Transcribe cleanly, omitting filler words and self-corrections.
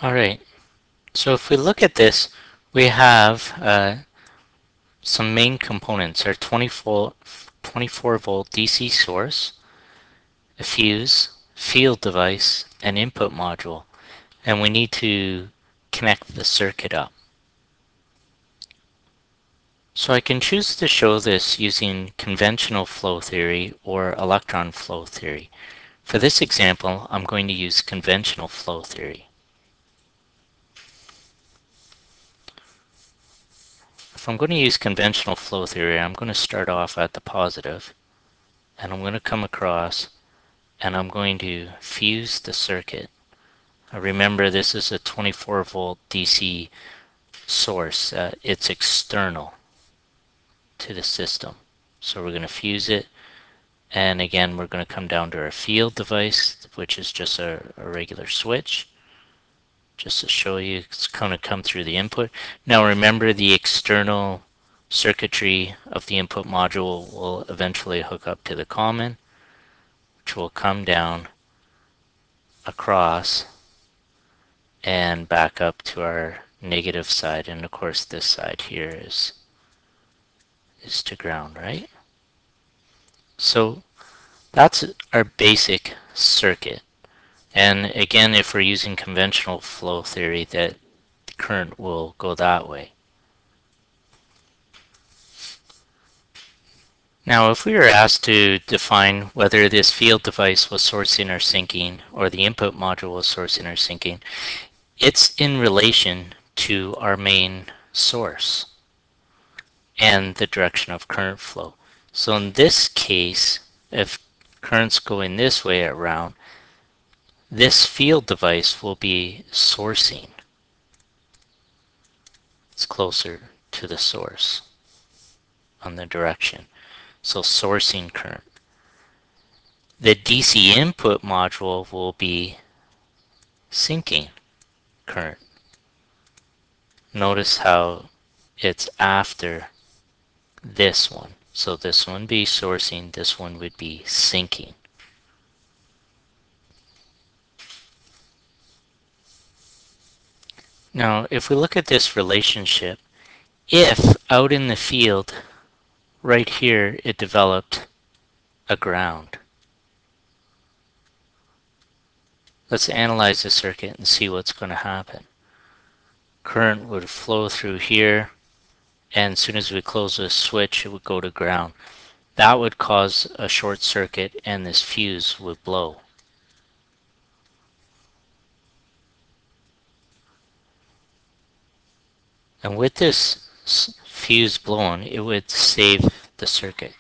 All right, so if we look at this, we have some main components: our 24 volt DC source, a fuse, field device, and input module, and we need to connect the circuit up. So I can choose to show this using conventional flow theory or electron flow theory. For this example, I'm going to use conventional flow theory. If I'm going to use conventional flow theory, I'm going to start off at the positive, and I'm going to come across, and I'm going to fuse the circuit. Remember, this is a 24 volt DC source. It's external to the system. So we're going to fuse it, and again we're going to come down to our field device, which is just a regular switch. Just to show you, it's going to come through the input. Now remember, the external circuitry of the input module will eventually hook up to the common, which will come down across and back up to our negative side, and of course this side here is to ground, right? So that's our basic circuit. And again, if we're using conventional flow theory, that current will go that way. Now, if we were asked to define whether this field device was sourcing or sinking, or the input module was sourcing or sinking, it's in relation to our main source and the direction of current flow. So in this case, if current's going this way around, this field device will be sourcing. It's closer to the source on the direction. So sourcing current. The DC input module will be sinking current. Notice how it's after this one. So this one would be sourcing, this one would be sinking. Now, if we look at this relationship, if out in the field, right here, it developed a ground. Let's analyze the circuit and see what's going to happen. Current would flow through here, and as soon as we close the switch, it would go to ground. That would cause a short circuit, and this fuse would blow. And with this fuse blown, it would save the circuit.